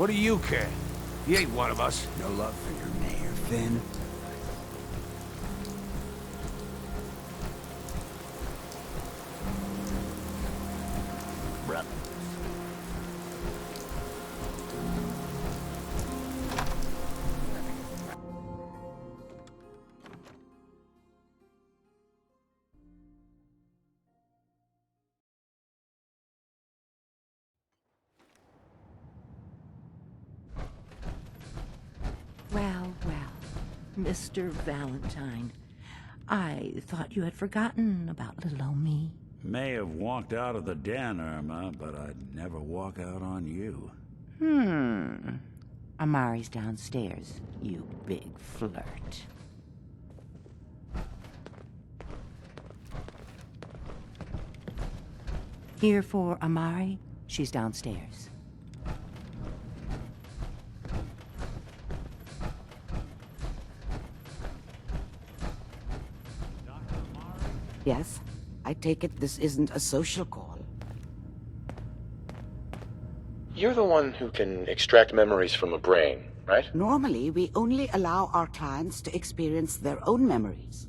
What do you care? He ain't one of us. No love for your mayor, Finn. Well, Mr. Valentine, I thought you had forgotten about little old me. May have walked out of the den, Irma, but I'd never walk out on you. Amari's downstairs, you big flirt. Here for Amari, she's downstairs. Yes? I take it this isn't a social call. You're the one who can extract memories from a brain, right? Normally, we only allow our clients to experience their own memories.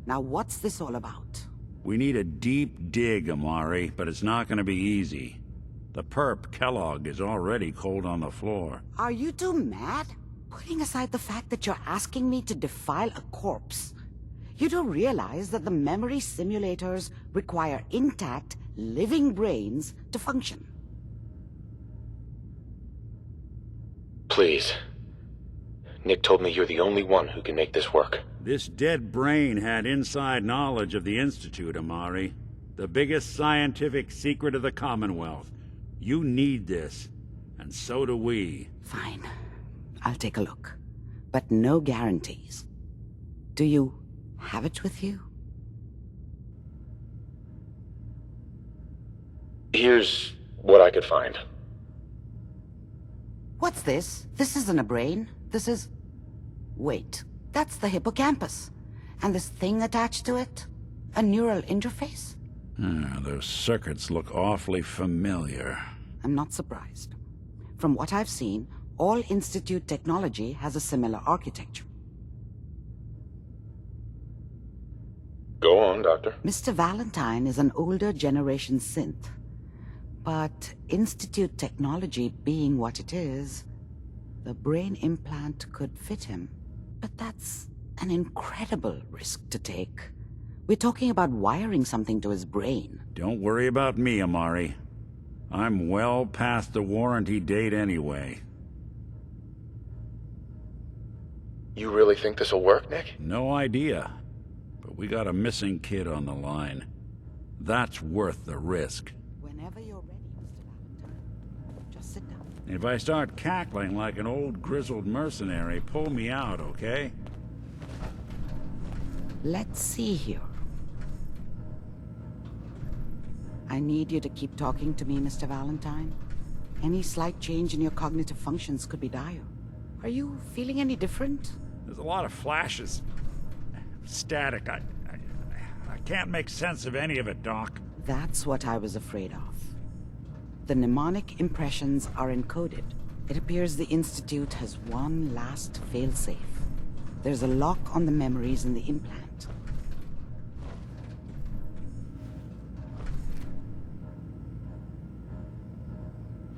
Now, what's this all about? We need a deep dig, Amari, but it's not gonna be easy. The perp, Kellogg, is already cold on the floor. Are you two mad? Putting aside the fact that you're asking me to defile a corpse, you do realize that the memory simulators require intact, living brains to function. Please. Nick told me you're the only one who can make this work. This dead brain had inside knowledge of the Institute, Amari. The biggest scientific secret of the Commonwealth. You need this, and so do we. Fine. I'll take a look. But no guarantees. Do you have it with you? Here's what I could find. What's this? This isn't a brain. This is... Wait, that's the hippocampus. And this thing attached to it? A neural interface? Those circuits look awfully familiar. I'm not surprised. From what I've seen, all Institute technology has a similar architecture. Go on, Doctor. Mr. Valentine is an older generation synth. But Institute technology being what it is, the brain implant could fit him. But that's an incredible risk to take. We're talking about wiring something to his brain. Don't worry about me, Amari. I'm well past the warranty date anyway. You really think this'll work, Nick? No idea. But we got a missing kid on the line. That's worth the risk. Whenever you're ready, Mr. Valentine. Just sit down. If I start cackling like an old grizzled mercenary, pull me out, okay? Let's see here. I need you to keep talking to me, Mr. Valentine. Any slight change in your cognitive functions could be dire. Are you feeling any different? There's a lot of flashes. Static. I can't make sense of any of it, Doc. That's what I was afraid of. The mnemonic impressions are encoded. It appears the Institute has one last failsafe. There's a lock on the memories in the implant.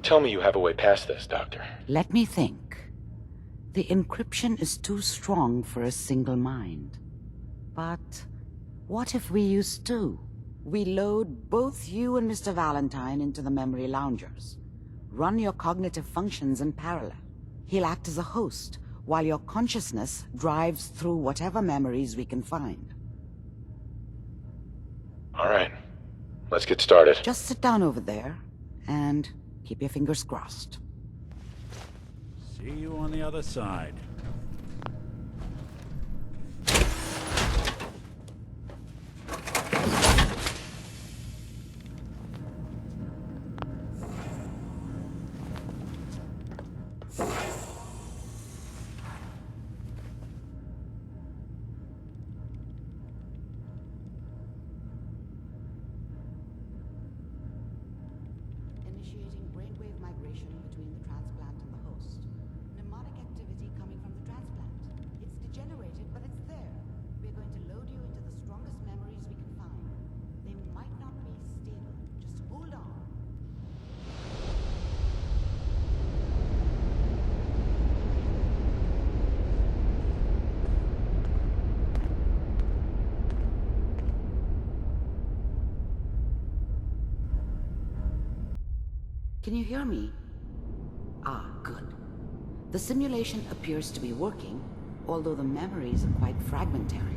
Tell me you have a way past this, Doctor. Let me think. The encryption is too strong for a single mind. But what if we use two? We load both you and Mr. Valentine into the memory loungers. Run your cognitive functions in parallel. He'll act as a host, while your consciousness drives through whatever memories we can find. All right. Let's get started. Just sit down over there, and keep your fingers crossed. See you on the other side. Initiating brainwave migration between the transplant Can you hear me? Ah, good. The simulation appears to be working, although the memories are quite fragmentary.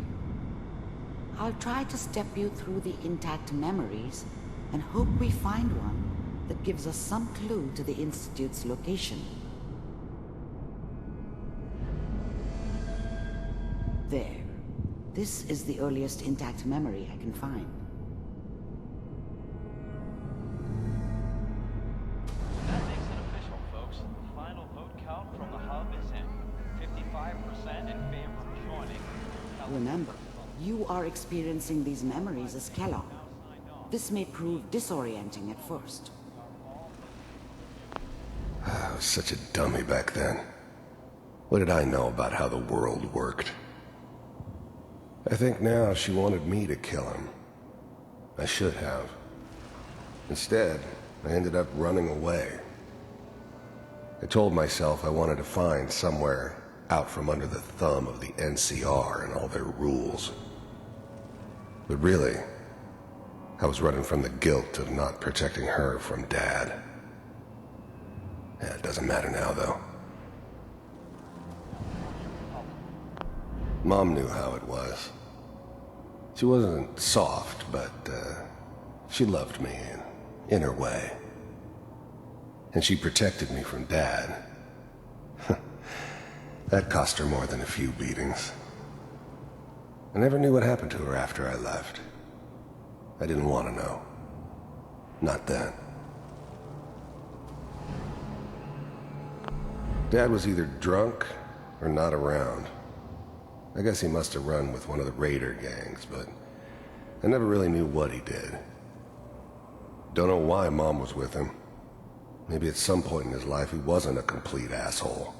I'll try to step you through the intact memories and hope we find one that gives us some clue to the Institute's location. There. This is the earliest intact memory I can find. That makes it official, folks. The final vote count from the hub is in. 55% in favor of joining. Remember, you are experiencing these memories as Kellogg. This may prove disorienting at first. I was such a dummy back then. What did I know about how the world worked? I think now she wanted me to kill him. I should have. Instead, I ended up running away. I told myself I wanted to find somewhere out from under the thumb of the NCR and all their rules. But really, I was running from the guilt of not protecting her from Dad. Yeah, it doesn't matter now, though. Mom knew how it was. She wasn't soft, but she loved me in her way. And she protected me from Dad. That cost her more than a few beatings. I never knew what happened to her after I left. I didn't want to know. Not then. Dad was either drunk or not around. I guess he must have run with one of the raider gangs, but I never really knew what he did. Don't know why Mom was with him. Maybe at some point in his life he wasn't a complete asshole.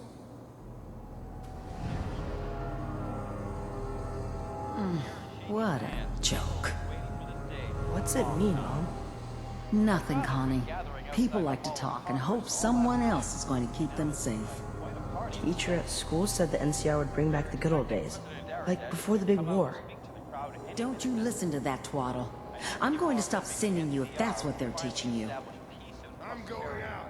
What a joke. What's it mean, Mom? Nothing, Connie. People like to talk and hope someone else is going to keep them safe. Teacher at school said the NCR would bring back the good old days, like before the big war. Don't you listen to that twaddle. I'm going to stop singing you if that's what they're teaching you. I'm going out.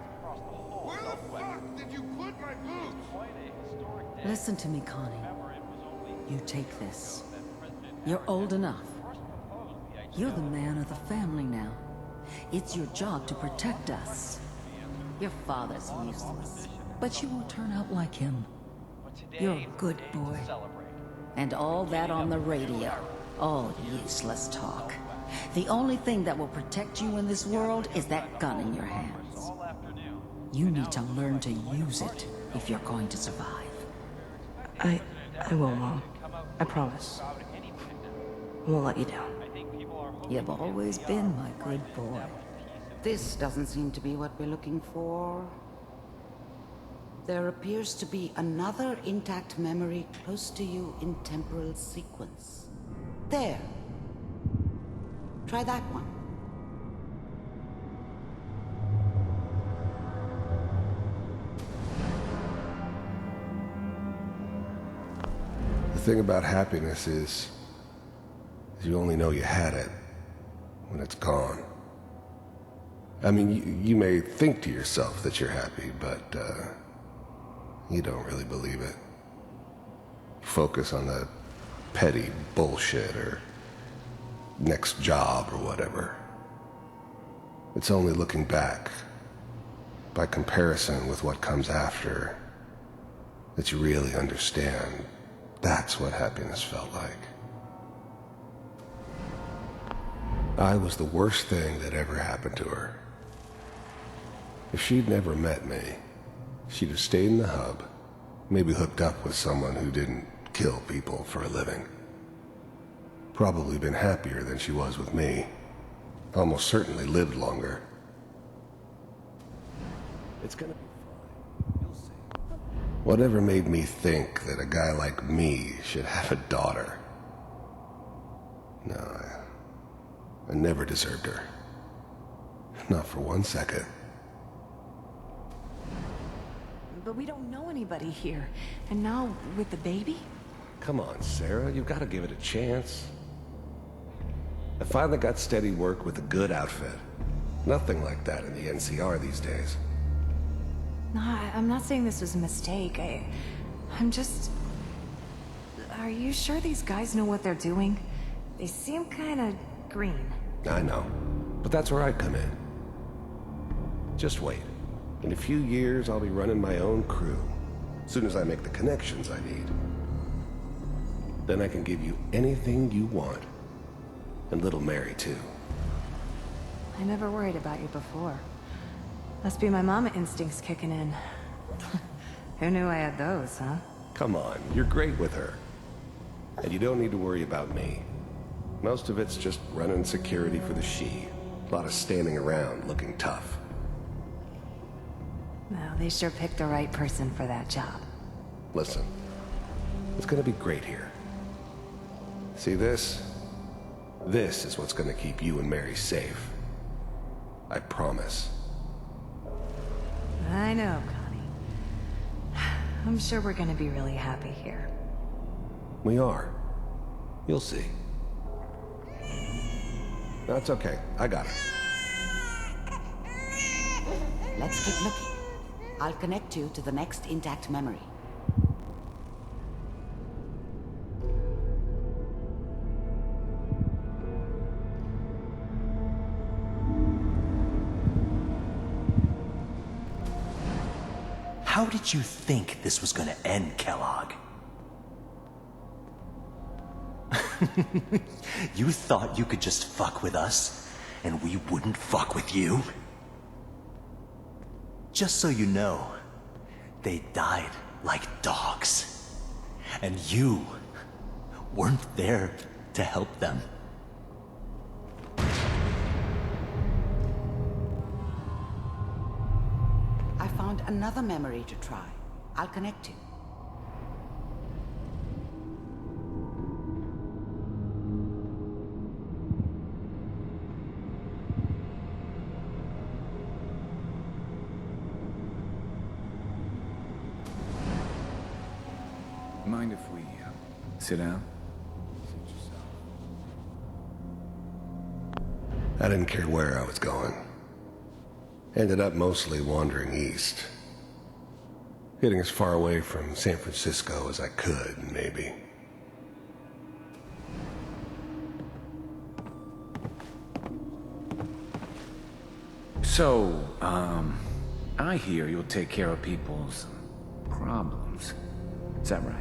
Where the fuck did you put my boots? Listen to me, Connie. You take this. You're old enough. You're the man of the family now. It's your job to protect us. Your father's useless, but you won't turn out like him. You're a good boy. And all that on the radio. All useless talk. The only thing that will protect you in this world is that gun in your hands. You need to learn to use it if you're going to survive. I will, Mom. I promise. I won't let you down. You've always been my good boy. This doesn't seem to be what we're looking for. There appears to be another intact memory close to you in temporal sequence. There. Try that one. The thing about happiness is you only know you had it when it's gone. I mean, you may think to yourself that you're happy, but you don't really believe it. Focus on the petty bullshit or next job or whatever. It's only looking back, by comparison with what comes after, that you really understand that's what happiness felt like. I was the worst thing that ever happened to her. If she'd never met me, she'd have stayed in the hub, maybe hooked up with someone who didn't kill people for a living. Probably been happier than she was with me. Almost certainly lived longer. It's gonna be fine. You'll see. Whatever made me think that a guy like me should have a daughter? No, I never deserved her. Not for 1 second. But we don't know anybody here. And now, with the baby? Come on, Sarah, you've got to give it a chance. I finally got steady work with a good outfit. Nothing like that in the NCR these days. No, I'm not saying this was a mistake. I'm just... Are you sure these guys know what they're doing? They seem kinda green. I know, but that's where I come in. Just wait. In a few years, I'll be running my own crew. As soon as I make the connections I need. Then I can give you anything you want. And little Mary, too. I never worried about you before. Must be my mama instincts kicking in. Who knew I had those, huh? Come on, you're great with her. And you don't need to worry about me. Most of it's just running security for the she. A lot of standing around looking tough. Well, they sure picked the right person for that job. Listen, it's gonna be great here. See this? This is what's gonna keep you and Mary safe. I promise. I know, Connie. I'm sure we're gonna be really happy here. We are. You'll see. That's okay. I got it. Let's keep looking. I'll connect you to the next intact memory. How did you think this was gonna end, Kellogg? You thought you could just fuck with us, and we wouldn't fuck with you? Just so you know, they died like dogs. And you weren't there to help them. I found another memory to try. I'll connect you. Mind if we sit down? I didn't care where I was going. Ended up mostly wandering east. Getting as far away from San Francisco as I could, maybe. So, I hear you'll take care of people's problems. Is that right?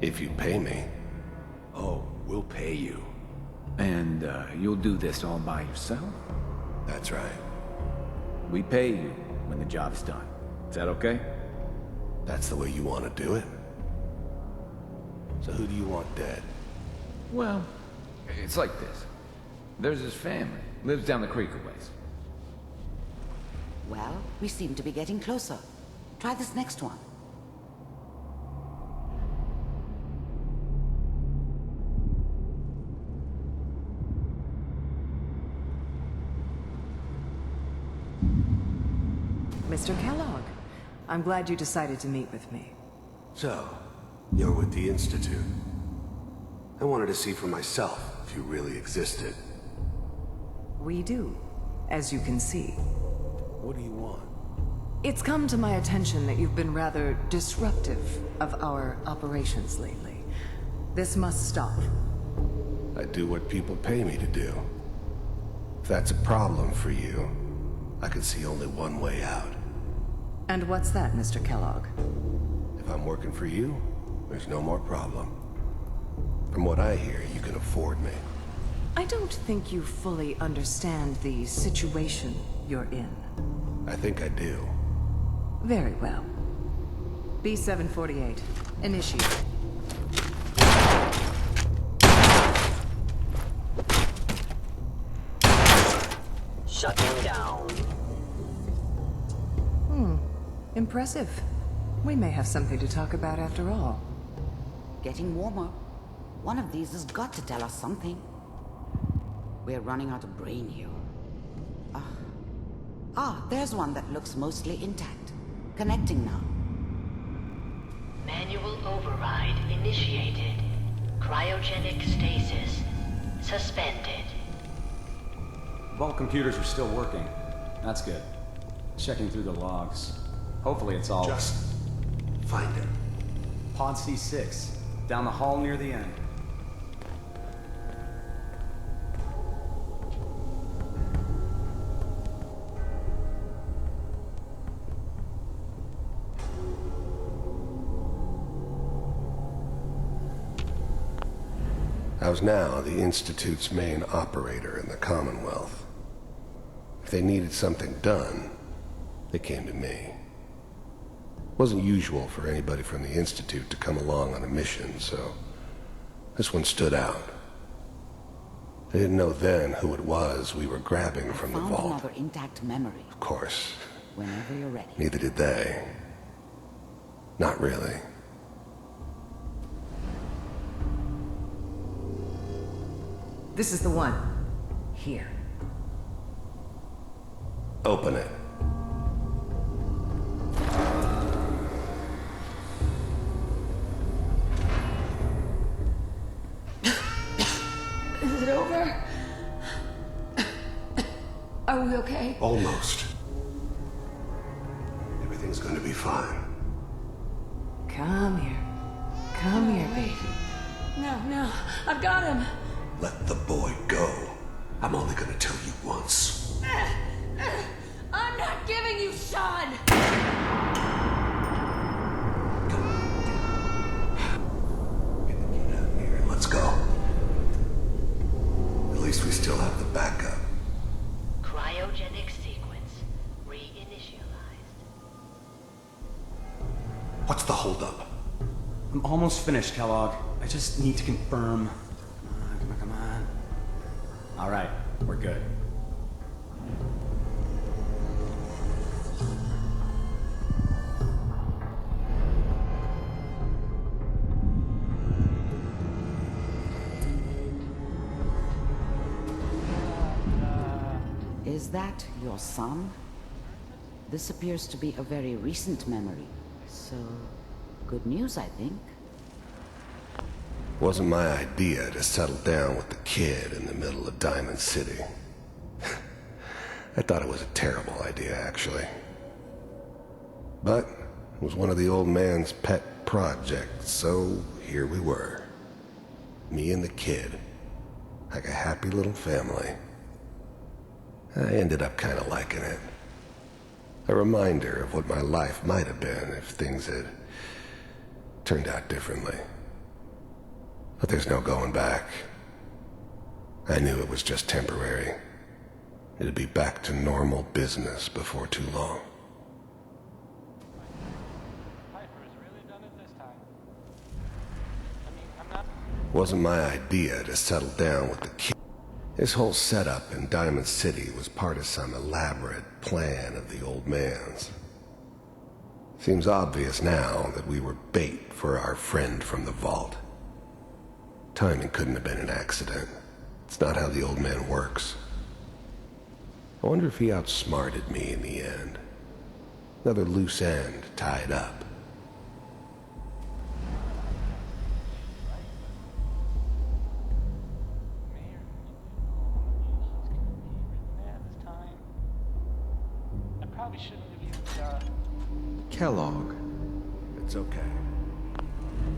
If you pay me. Oh, we'll pay you. And, you'll do this all by yourself? That's right. We pay you when the job's done. Is that okay? That's the way you want to do it? So who do you want dead? Well, it's like this. There's this family, lives down the creek a ways. Well, we seem to be getting closer. Try this next one. Mr. Kellogg, I'm glad you decided to meet with me. So, you're with the Institute. I wanted to see for myself if you really existed. We do, as you can see. What do you want? It's come to my attention that you've been rather disruptive of our operations lately. This must stop. I do what people pay me to do. If that's a problem for you, I can see only one way out. And what's that, Mr. Kellogg? If I'm working for you, there's no more problem. From what I hear, you can afford me. I don't think you fully understand the situation you're in. I think I do. Very well. B-748, initiate. Shutting down. Impressive. We may have something to talk about after all. Getting warmer. One of these has got to tell us something. We're running out of brain here. There's one that looks mostly intact. Connecting now. Manual override initiated. Cryogenic stasis suspended. Vault computers are still working. That's good. Checking through the logs. Hopefully it's all... Just find him. Pod C6, down the hall near the end. I was now the Institute's main operator in the Commonwealth. If they needed something done, they came to me. It wasn't usual for anybody from the Institute to come along on a mission, so this one stood out. They didn't know then who it was we were grabbing from the vault. Another intact memory. Of course. Whenever you're ready. Neither did they. Not really. This is the one. Here. Open it. Is it over? Are we okay? Almost. Everything's going to be fine. Come here. Come here, baby. No, I've got him. Let the boy go. I'm only going to tell you once. I'm not giving you Sean! Get out of here. Let's go. At least we still have the backup. Cryogenic sequence reinitialized. What's the holdup? I'm almost finished, Kellogg. I just need to confirm. Come on. All right, we're good. Is that your son? This appears to be a very recent memory. So, good news, I think. Wasn't my idea to settle down with the kid in the middle of Diamond City. I thought it was a terrible idea, actually. But it was one of the old man's pet projects, so here we were. Me and the kid. Like a happy little family. I ended up kind of liking it. A reminder of what my life might have been if things had turned out differently. But there's no going back. I knew it was just temporary. It'd be back to normal business before too long. Wasn't my idea to settle down with the kid. This whole setup in Diamond City was part of some elaborate plan of the old man's. Seems obvious now that we were bait for our friend from the vault. Timing couldn't have been an accident. It's not how the old man works. I wonder if he outsmarted me in the end. Another loose end tied up. Kellogg. It's okay.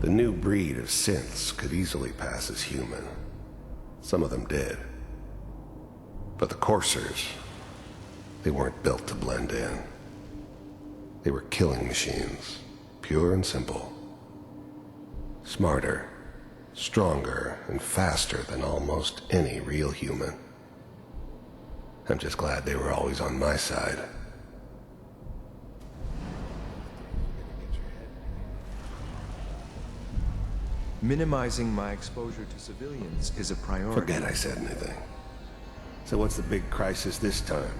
The new breed of synths could easily pass as human. Some of them did. But the coursers, they weren't built to blend in. They were killing machines, pure and simple. Smarter, stronger, and faster than almost any real human. I'm just glad they were always on my side. Minimizing my exposure to civilians is a priority. Forget I said anything. So what's the big crisis this time?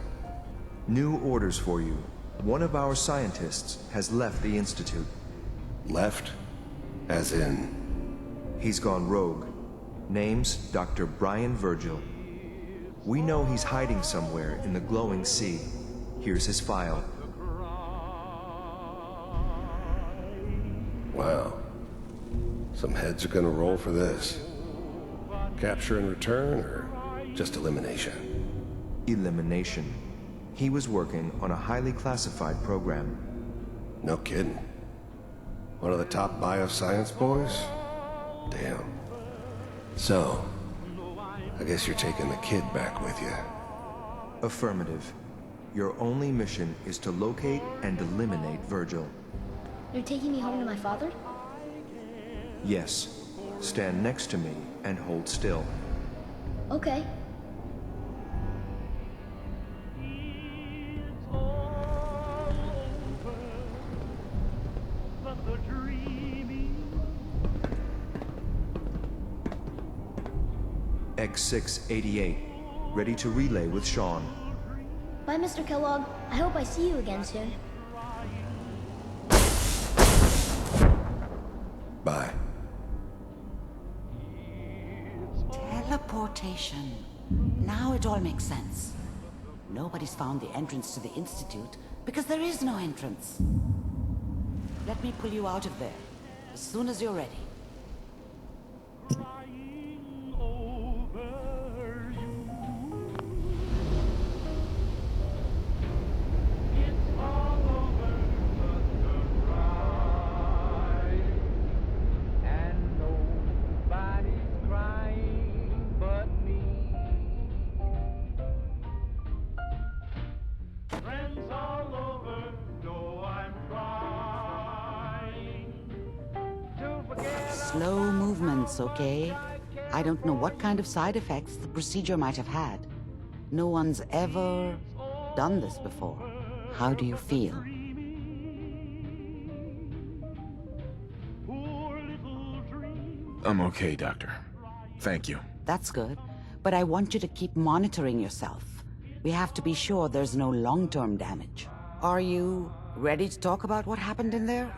New orders for you. One of our scientists has left the Institute. Left? As in? He's gone rogue. Name's Dr. Brian Virgil. We know he's hiding somewhere in the glowing sea. Here's his file. Wow. Some heads are gonna roll for this. Capture and return, or just elimination? elimination. He was working on a highly classified program. No kidding. One of the top bioscience boys? Damn. So, I guess you're taking the kid back with you. Affirmative. Your only mission is to locate and eliminate Virgil. You're taking me home to my father? Yes. Stand next to me and hold still. Okay. X688, ready to relay with Sean. Bye, Mr. Kellogg. I hope I see you again soon. Bye. Teleportation. Now it all makes sense. Nobody's found the entrance to the Institute because there is no entrance. Let me pull you out of there as soon as you're ready. Slow movements, okay? I don't know what kind of side effects the procedure might have had. No one's ever done this before. How do you feel? I'm okay, Doctor. Thank you. That's good, but I want you to keep monitoring yourself. We have to be sure there's no long-term damage. Are you ready to talk about what happened in there?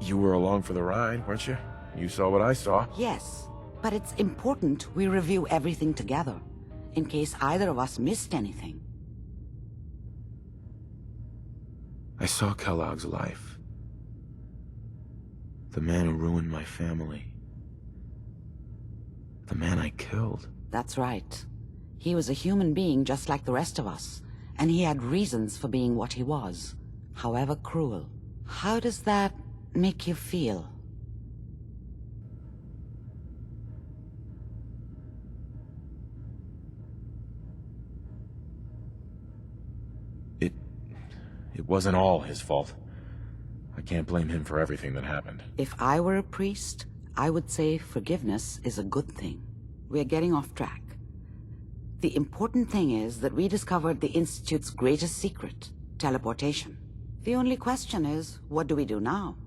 You were along for the ride, weren't you? You saw what I saw. Yes, but it's important we review everything together, in case either of us missed anything. I saw Kellogg's life. The man who ruined my family. The man I killed. That's right. He was a human being just like the rest of us, and he had reasons for being what he was, however cruel. How does that make you feel? It wasn't all his fault. I can't blame him for everything that happened. If I were a priest, I would say forgiveness is a good thing. We're getting off track. The important thing is that we discovered the Institute's greatest secret, teleportation. The only question is, what do we do now?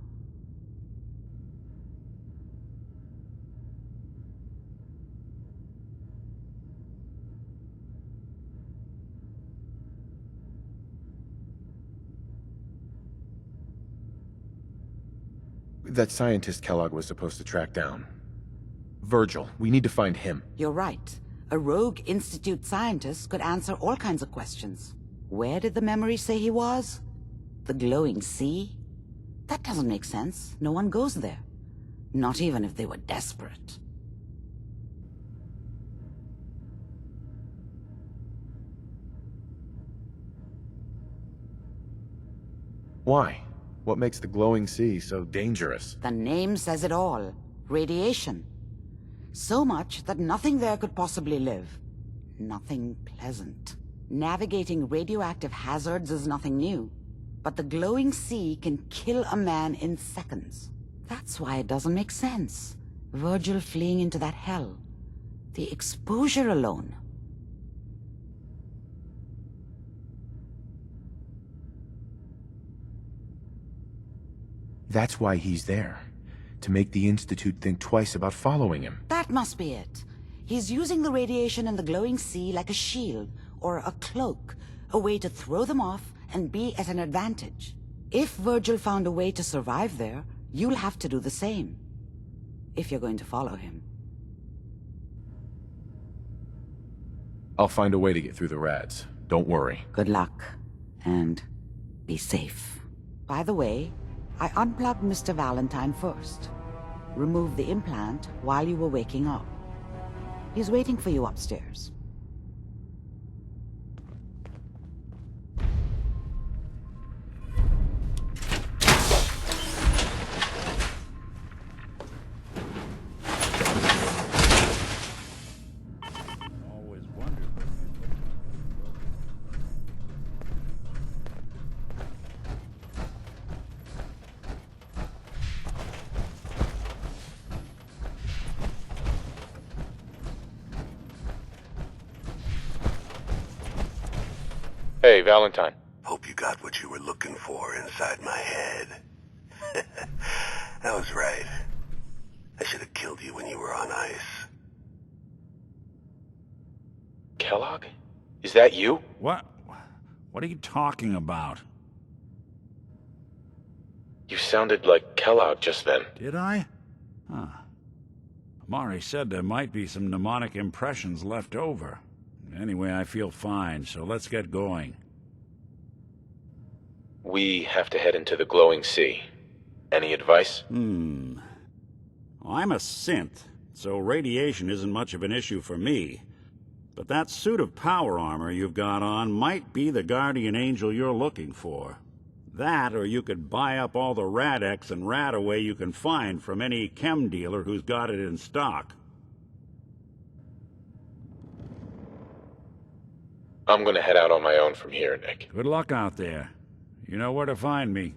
That scientist Kellogg was supposed to track down. Virgil, we need to find him. You're right. A rogue Institute scientist could answer all kinds of questions. Where did the memory say he was? The glowing sea? That doesn't make sense. No one goes there. Not even if they were desperate. Why? What makes the glowing sea so dangerous? The name says it all. Radiation. So much that nothing there could possibly live. Nothing pleasant. Navigating radioactive hazards is nothing new. But the glowing sea can kill a man in seconds. That's why it doesn't make sense. Virgil fleeing into that hell. The exposure alone. That's why he's there. To make the Institute think twice about following him. That must be it. He's using the radiation in the glowing sea like a shield, or a cloak, a way to throw them off and be at an advantage. If Virgil found a way to survive there, you'll have to do the same. If you're going to follow him. I'll find a way to get through the rads. Don't worry. Good luck. And be safe. By the way, I unplugged Mr. Valentine first. Removed the implant while you were waking up. He's waiting for you upstairs. Valentine. Hope you got what you were looking for inside my head. That was right. I should have killed you when you were on ice. Kellogg? Is that you? What? What are you talking about? You sounded like Kellogg just then. Did I? Huh. Amari said there might be some mnemonic impressions left over. Anyway, I feel fine, so let's get going. We have to head into the glowing sea. Any advice? Well, I'm a synth, so radiation isn't much of an issue for me. But that suit of power armor you've got on might be the guardian angel you're looking for. That, or you could buy up all the Rad-X and Rad-Away you can find from any chem dealer who's got it in stock. I'm gonna head out on my own from here, Nick. Good luck out there. You know where to find me.